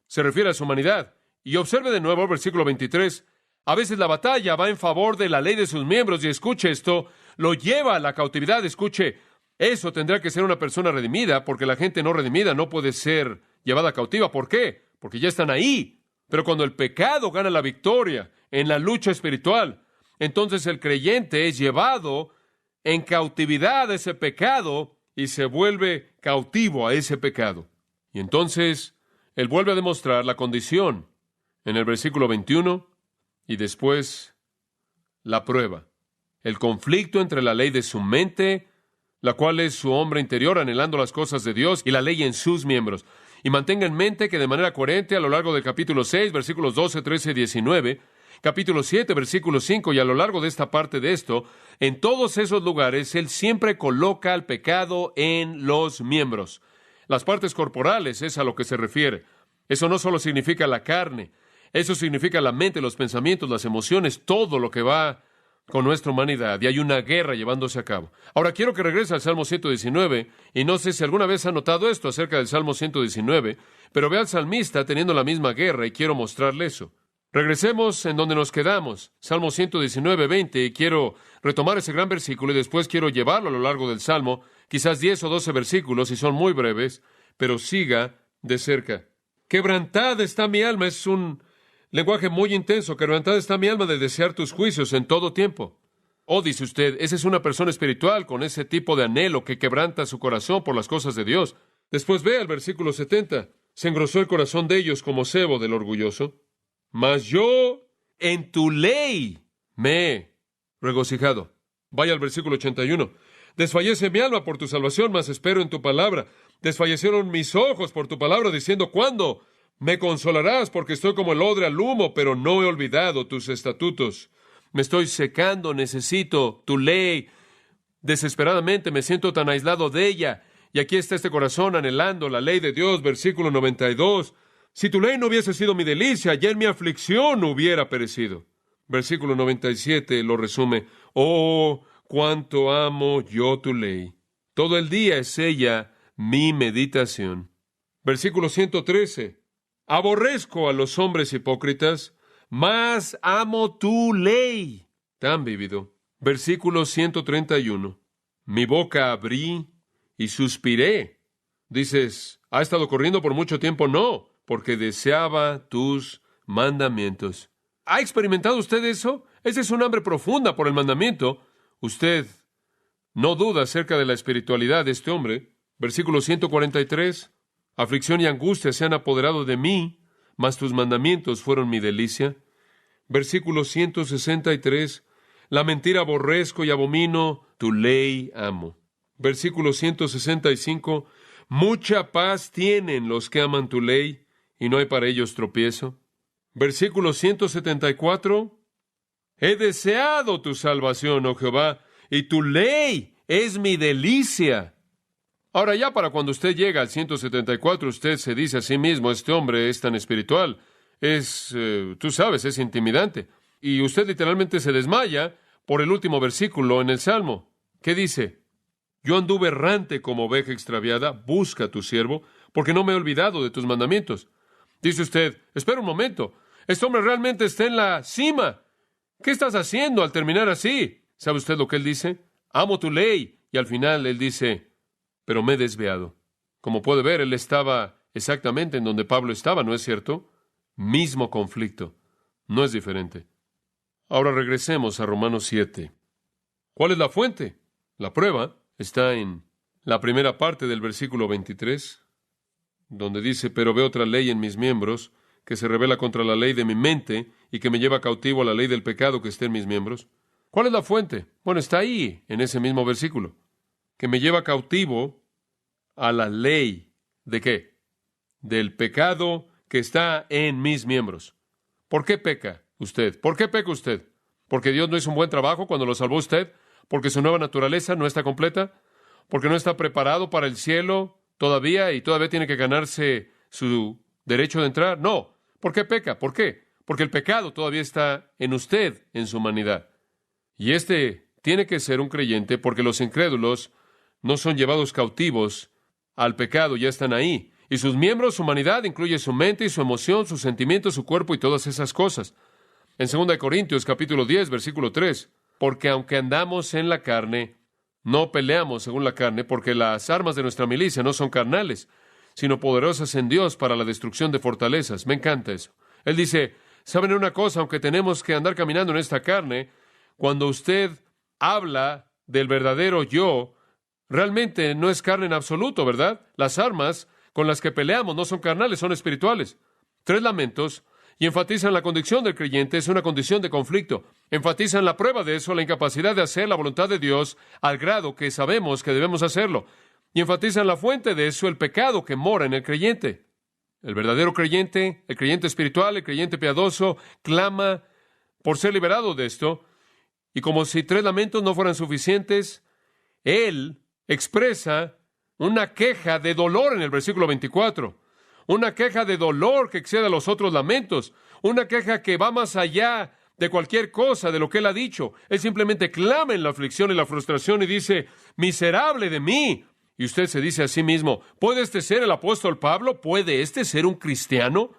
se refiere a su humanidad. Y observe de nuevo el versículo 23. A veces la batalla va en favor de la ley de sus miembros y escuche esto, lo lleva a la cautividad. Escuche, eso tendrá que ser una persona redimida, porque la gente no redimida no puede ser llevada cautiva. ¿Por qué? Porque ya están ahí. Pero cuando el pecado gana la victoria en la lucha espiritual, entonces el creyente es llevado en cautividad a ese pecado y se vuelve cautivo a ese pecado. Y entonces él vuelve a demostrar la condición en el versículo 21 y después la prueba. El conflicto entre la ley de su mente, la cual es su hombre interior anhelando las cosas de Dios, y la ley en sus miembros. Y mantenga en mente que de manera coherente a lo largo del capítulo 6, versículos 12, 13 y 19, capítulo 7, versículo 5, y a lo largo de esta parte de esto, en todos esos lugares, él siempre coloca el pecado en los miembros. Las partes corporales es a lo que se refiere. Eso no solo significa la carne, eso significa la mente, los pensamientos, las emociones, todo lo que va con nuestra humanidad. Y hay una guerra llevándose a cabo. Ahora quiero que regrese al Salmo 119, y no sé si alguna vez ha notado esto acerca del Salmo 119, pero ve al salmista teniendo la misma guerra y quiero mostrarle eso. Regresemos en donde nos quedamos, Salmo 119, 20, y quiero retomar ese gran versículo y después quiero llevarlo a lo largo del Salmo, quizás 10 o 12 versículos, y son muy breves, pero siga de cerca. Quebrantada está mi alma, es un Lenguaje muy intenso. Quebrantada está mi alma de desear tus juicios en todo tiempo. Oh, dice usted, esa es una persona espiritual con ese tipo de anhelo que quebranta su corazón por las cosas de Dios. Después ve al versículo 70. Se engrosó el corazón de ellos como sebo del orgulloso. Mas yo en tu ley me he regocijado. Vaya al versículo 81. Desfallece mi alma por tu salvación, mas espero en tu palabra. Desfallecieron mis ojos por tu palabra, diciendo, ¿cuándo me consolarás? Porque estoy como el odre al humo, pero no he olvidado tus estatutos. Me estoy secando, necesito tu ley. Desesperadamente me siento tan aislado de ella. Y aquí está este corazón anhelando la ley de Dios, versículo 92. Si tu ley no hubiese sido mi delicia, ya en mi aflicción hubiera perecido. Versículo 97 lo resume. Oh, cuánto amo yo tu ley. Todo el día es ella mi meditación. Versículo 113. Aborrezco a los hombres hipócritas, mas amo tu ley. Tan vívido. Versículo 131. Mi boca abrí y suspiré. Dices, ¿ha estado corriendo por mucho tiempo? No, porque deseaba tus mandamientos. ¿Ha experimentado usted eso? Esa es un hambre profunda por el mandamiento. Usted no duda acerca de la espiritualidad de este hombre. Versículo 143. Aflicción y angustia se han apoderado de mí, mas tus mandamientos fueron mi delicia. Versículo 163. La mentira aborrezco y abomino, tu ley amo. Versículo 165. Mucha paz tienen los que aman tu ley, y no hay para ellos tropiezo. Versículo 174. He deseado tu salvación, oh Jehová, y tu ley es mi delicia. Ahora ya para cuando usted llega al 174, usted se dice a sí mismo, este hombre es tan espiritual, tú sabes, es intimidante. Y usted literalmente se desmaya por el último versículo en el Salmo. ¿Qué dice? Yo anduve errante como oveja extraviada, busca a tu siervo, porque no me he olvidado de tus mandamientos. Dice usted, espera un momento, este hombre realmente está en la cima. ¿Qué estás haciendo al terminar así? ¿Sabe usted lo que él dice? Amo tu ley. Y al final él dice, pero me he desviado. Como puede ver, él estaba exactamente en donde Pablo estaba, ¿no es cierto? Mismo conflicto. No es diferente. Ahora regresemos a Romanos 7. ¿Cuál es la fuente? La prueba está en la primera parte del versículo 23, donde dice, pero veo otra ley en mis miembros, que se rebela contra la ley de mi mente y que me lleva cautivo a la ley del pecado que está en mis miembros. ¿Cuál es la fuente? Bueno, está ahí, en ese mismo versículo. Que me lleva cautivo a la ley ¿de qué? Del pecado que está en mis miembros. ¿Por qué peca usted? ¿Por qué peca usted? ¿Porque Dios no hizo un buen trabajo cuando lo salvó usted? ¿Porque su nueva naturaleza no está completa? ¿Porque no está preparado para el cielo todavía y todavía tiene que ganarse su derecho de entrar? No. ¿Por qué peca? ¿Por qué? Porque el pecado todavía está en usted, en su humanidad. Y tiene que ser un creyente porque los incrédulos no son llevados cautivos al pecado, ya están ahí. Y sus miembros, su humanidad, incluye su mente y su emoción, sus sentimientos, su cuerpo y todas esas cosas. En 2 Corintios, capítulo 10, versículo 3, porque aunque andamos en la carne, no peleamos según la carne, porque las armas de nuestra milicia no son carnales, sino poderosas en Dios para la destrucción de fortalezas. Me encanta eso. Él dice, ¿saben una cosa? Aunque tenemos que andar caminando en esta carne, cuando usted habla del verdadero yo, realmente no es carne en absoluto, ¿verdad? Las armas con las que peleamos no son carnales, son espirituales. 3 lamentos, y enfatizan la condición del creyente, es una condición de conflicto. Enfatizan la prueba de eso, la incapacidad de hacer la voluntad de Dios al grado que sabemos que debemos hacerlo. Y enfatizan la fuente de eso, el pecado que mora en el creyente. El verdadero creyente, el creyente espiritual, el creyente piadoso, clama por ser liberado de esto. Y como si 3 lamentos no fueran suficientes, él expresa una queja de dolor en el versículo 24. Una queja de dolor que excede a los otros lamentos. Una queja que va más allá de cualquier cosa de lo que él ha dicho. Él simplemente clama en la aflicción y la frustración y dice, miserable de mí. Y usted se dice a sí mismo, ¿puede este ser el apóstol Pablo? ¿Puede este ser un cristiano?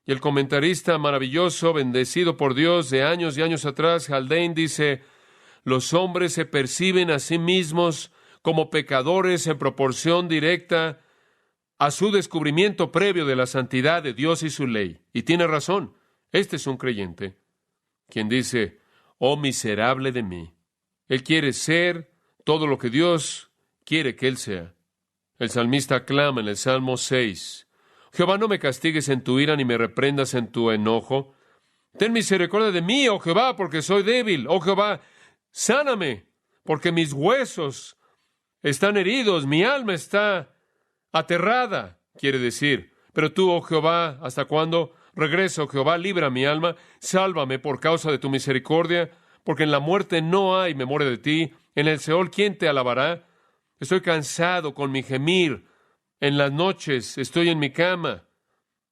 Y el comentarista maravilloso, bendecido por Dios de años y años atrás, Haldane, dice, los hombres se perciben a sí mismos como pecadores en proporción directa a su descubrimiento previo de la santidad de Dios y su ley. Y tiene razón. Este es un creyente quien dice, oh miserable de mí. Él quiere ser todo lo que Dios quiere que él sea. El salmista clama en el Salmo 6, Jehová, no me castigues en tu ira ni me reprendas en tu enojo. Ten misericordia de mí, oh Jehová, porque soy débil. Oh Jehová, sáname, porque mis huesos están heridos, mi alma está aterrada, quiere decir. Pero tú, oh Jehová, ¿hasta cuándo? Regreso, oh Jehová, libra mi alma, sálvame por causa de tu misericordia, porque en la muerte no hay memoria de ti. En el Seol, ¿quién te alabará? Estoy cansado con mi gemir. En las noches estoy en mi cama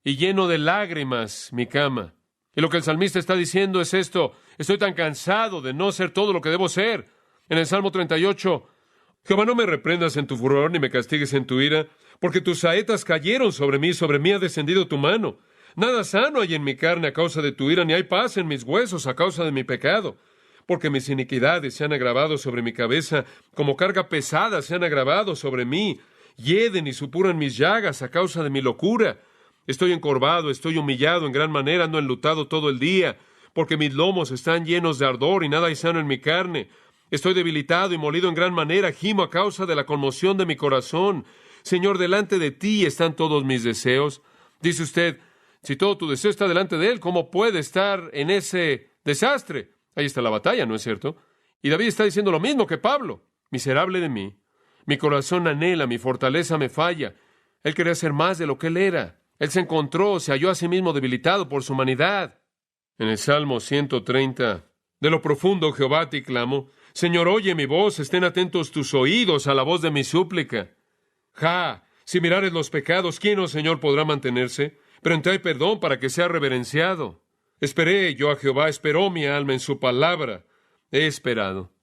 y lleno de lágrimas mi cama. Y lo que el salmista está diciendo es esto: estoy tan cansado de no ser todo lo que debo ser. En el Salmo 38, Jehová, no me reprendas en tu furor ni me castigues en tu ira, porque tus saetas cayeron sobre mí ha descendido tu mano. Nada sano hay en mi carne a causa de tu ira, ni hay paz en mis huesos a causa de mi pecado. Porque mis iniquidades se han agravado sobre mi cabeza, como carga pesada se han agravado sobre mí. Hieden y supuran mis llagas a causa de mi locura. Estoy encorvado, estoy humillado en gran manera, ando enlutado todo el día, porque mis lomos están llenos de ardor y nada hay sano en mi carne. Estoy debilitado y molido en gran manera, gimo a causa de la conmoción de mi corazón. Señor, delante de ti están todos mis deseos. Dice usted, si todo tu deseo está delante de él, ¿cómo puede estar en ese desastre? Ahí está la batalla, ¿no es cierto? Y David está diciendo lo mismo que Pablo. Miserable de mí. Mi corazón anhela, mi fortaleza me falla. Él quería ser más de lo que él era. Él se encontró, se halló a sí mismo debilitado por su humanidad. En el Salmo 130, de lo profundo, Jehová, a ti clamo. Señor, oye mi voz, estén atentos tus oídos a la voz de mi súplica. Si mirares los pecados, ¿quién, oh Señor, podrá mantenerse? Pero en ti hay perdón para que sea reverenciado. Esperé yo a Jehová, esperó mi alma en su palabra. He esperado.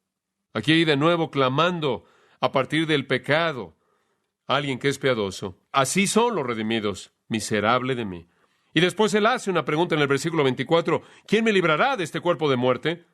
Aquí de nuevo clamando a partir del pecado. Alguien que es piadoso. Así son los redimidos. Miserable de mí. Y después él hace una pregunta en el versículo 24. ¿Quién me librará de este cuerpo de muerte?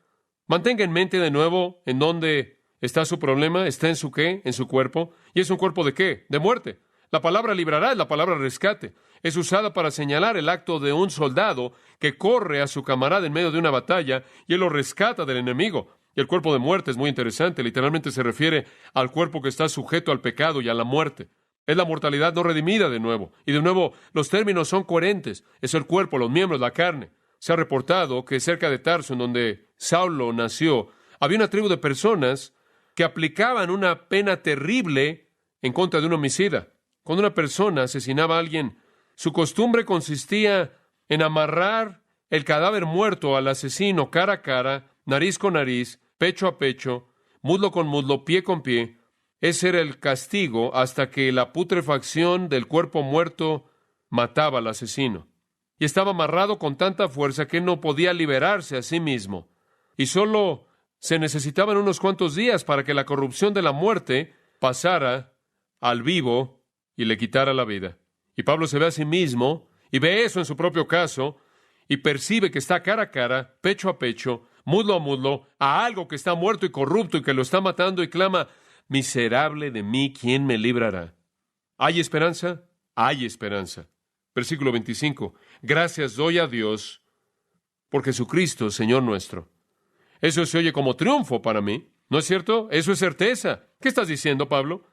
Mantenga en mente de nuevo en dónde está su problema. ¿Está en su qué? En su cuerpo. ¿Y es un cuerpo de qué? De muerte. La palabra librará es la palabra rescate. Es usada para señalar el acto de un soldado que corre a su camarada en medio de una batalla y él lo rescata del enemigo. Y el cuerpo de muerte es muy interesante. Literalmente se refiere al cuerpo que está sujeto al pecado y a la muerte. Es la mortalidad no redimida de nuevo. Y de nuevo, los términos son coherentes. Es el cuerpo, los miembros, la carne. Se ha reportado que cerca de Tarso, en donde Saulo nació, había una tribu de personas que aplicaban una pena terrible en contra de un homicida. Cuando una persona asesinaba a alguien, su costumbre consistía en amarrar el cadáver muerto al asesino cara a cara, nariz con nariz, pecho a pecho, muslo con muslo, pie con pie. Ese era el castigo hasta que la putrefacción del cuerpo muerto mataba al asesino. Y estaba amarrado con tanta fuerza que no podía liberarse a sí mismo. Y solo se necesitaban unos cuantos días para que la corrupción de la muerte pasara al vivo y le quitara la vida. Y Pablo se ve a sí mismo y ve eso en su propio caso y percibe que está cara a cara, pecho a pecho, muslo a muslo, a algo que está muerto y corrupto y que lo está matando y clama, miserable de mí, ¿quién me librará? ¿Hay esperanza? Hay esperanza. Versículo 25. Gracias doy a Dios por Jesucristo, Señor nuestro. Eso se oye como triunfo para mí, ¿no es cierto? Eso es certeza. ¿Qué estás diciendo, Pablo?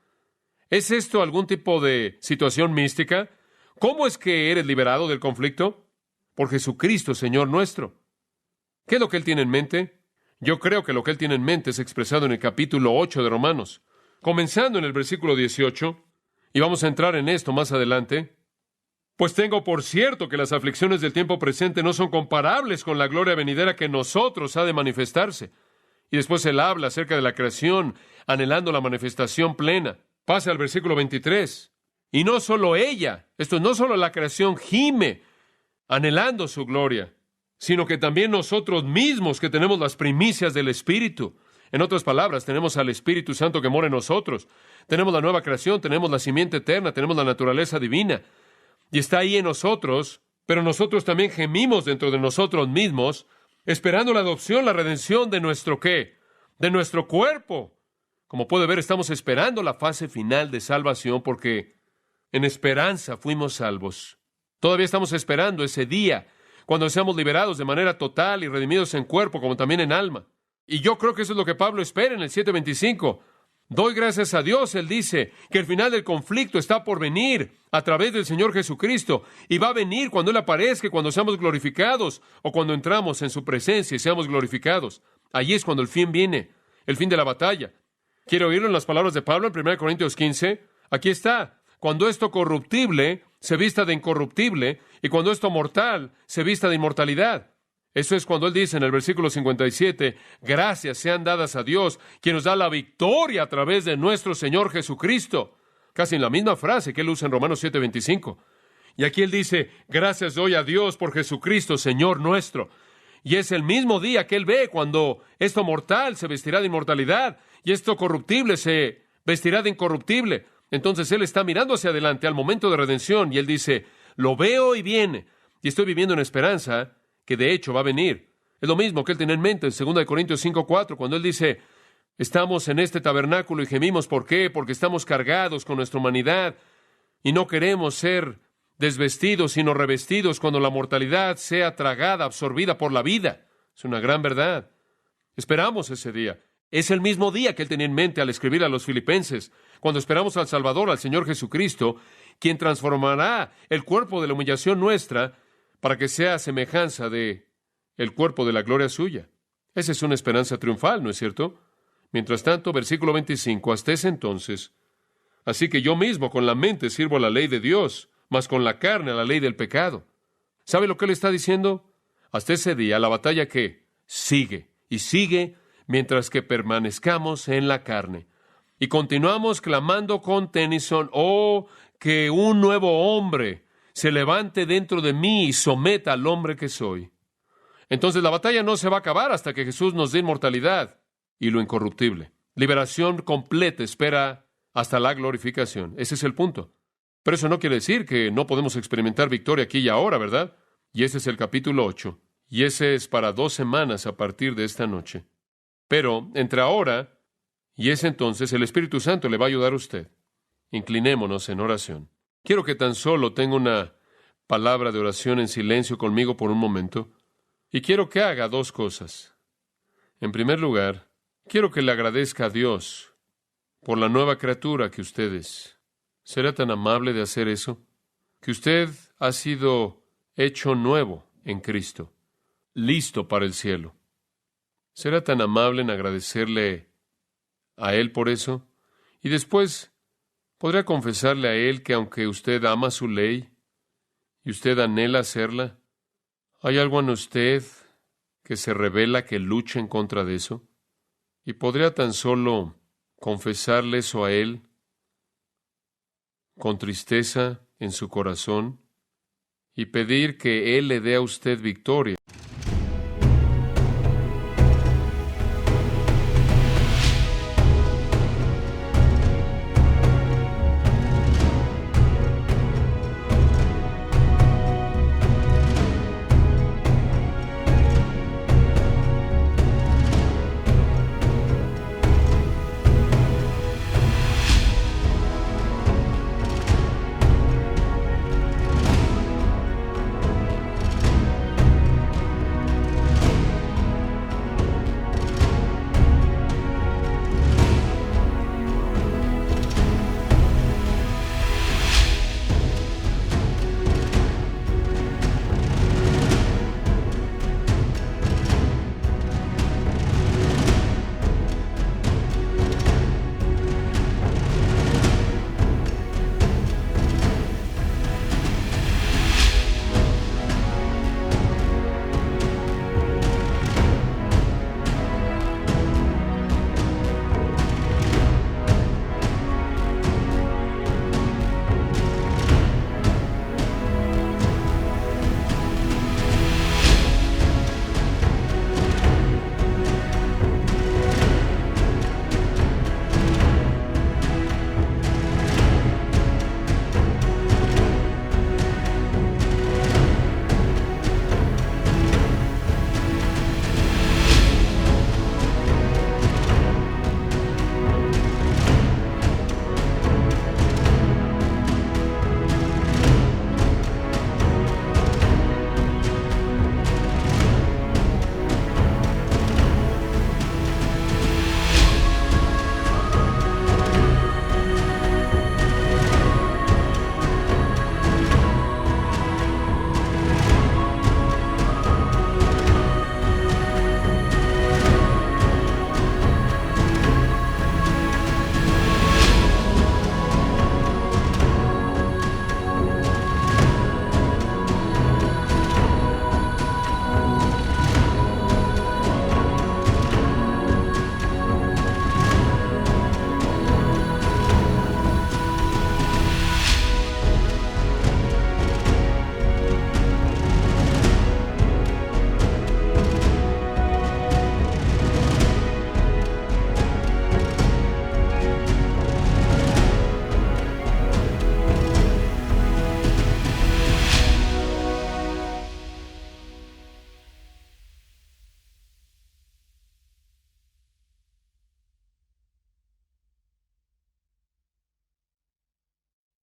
¿Es esto algún tipo de situación mística? ¿Cómo es que eres liberado del conflicto? Por Jesucristo, Señor nuestro. ¿Qué es lo que Él tiene en mente? Yo creo que lo que Él tiene en mente es expresado en el capítulo 8 de Romanos. Comenzando en el versículo 18, y vamos a entrar en esto más adelante. Pues tengo por cierto que las aflicciones del tiempo presente no son comparables con la gloria venidera que en nosotros ha de manifestarse. Y después Él habla acerca de la creación, anhelando la manifestación plena. Pase al versículo 23. Y no solo ella, esto no solo la creación gime, anhelando su gloria, sino que también nosotros mismos que tenemos las primicias del Espíritu. En otras palabras, tenemos al Espíritu Santo que mora en nosotros. Tenemos la nueva creación, tenemos la simiente eterna, tenemos la naturaleza divina. Y está ahí en nosotros, pero nosotros también gemimos dentro de nosotros mismos, esperando la adopción, la redención de nuestro ¿qué? De nuestro cuerpo. Como puede ver, estamos esperando la fase final de salvación porque en esperanza fuimos salvos. Todavía estamos esperando ese día cuando seamos liberados de manera total y redimidos en cuerpo como también en alma. Y yo creo que eso es lo que Pablo espera en el 7:25. Doy gracias a Dios, él dice, que el final del conflicto está por venir a través del Señor Jesucristo, y va a venir cuando Él aparezca, cuando seamos glorificados, o cuando entramos en su presencia y seamos glorificados. Allí es cuando el fin viene, el fin de la batalla. ¿Quiere oírlo en las palabras de Pablo en 1 Corintios 15? Aquí está. Cuando esto corruptible se vista de incorruptible, y cuando esto mortal se vista de inmortalidad. Eso es cuando él dice en el versículo 57, gracias sean dadas a Dios, quien nos da la victoria a través de nuestro Señor Jesucristo. Casi en la misma frase que él usa en Romanos 7:25. Y aquí él dice, gracias doy a Dios por Jesucristo, Señor nuestro. Y es el mismo día que él ve cuando esto mortal se vestirá de inmortalidad y esto corruptible se vestirá de incorruptible. Entonces él está mirando hacia adelante al momento de redención y él dice, lo veo y viene. Y estoy viviendo en esperanza que de hecho va a venir. Es lo mismo que él tiene en mente en 2 Corintios 5:4, cuando él dice, estamos en este tabernáculo y gemimos. ¿Por qué? Porque estamos cargados con nuestra humanidad y no queremos ser desvestidos, sino revestidos cuando la mortalidad sea tragada, absorbida por la vida. Es una gran verdad. Esperamos ese día. Es el mismo día que él tenía en mente al escribir a los Filipenses, cuando esperamos al Salvador, al Señor Jesucristo, quien transformará el cuerpo de la humillación nuestra para que sea semejanza de el cuerpo de la gloria suya. Esa es una esperanza triunfal, ¿no es cierto? Mientras tanto, versículo 25, hasta ese entonces, así que yo mismo con la mente sirvo a la ley de Dios, mas con la carne a la ley del pecado. ¿Sabe lo que él está diciendo? Hasta ese día, la batalla que sigue y sigue mientras que permanezcamos en la carne. Y continuamos clamando con Tennyson, oh, que un nuevo hombre se levante dentro de mí y someta al hombre que soy. Entonces la batalla no se va a acabar hasta que Jesús nos dé inmortalidad y lo incorruptible. Liberación completa espera hasta la glorificación. Ese es el punto. Pero eso no quiere decir que no podemos experimentar victoria aquí y ahora, ¿verdad? Y ese es el capítulo 8. Y ese es para 2 semanas a partir de esta noche. Pero entre ahora y ese entonces, el Espíritu Santo le va a ayudar a usted. Inclinémonos en oración. Quiero que tan solo tenga una palabra de oración en silencio conmigo por un momento. Y quiero que haga 2 cosas. En primer lugar, quiero que le agradezca a Dios por la nueva criatura que usted es. ¿Será tan amable de hacer eso? Que usted ha sido hecho nuevo en Cristo, listo para el cielo. ¿Será tan amable en agradecerle a Él por eso? Y después, ¿podría confesarle a Él que aunque usted ama su ley y usted anhela hacerla, hay algo en usted que se revela que lucha en contra de eso? ¿Y podría tan solo confesarle eso a Él con tristeza en su corazón y pedir que Él le dé a usted victoria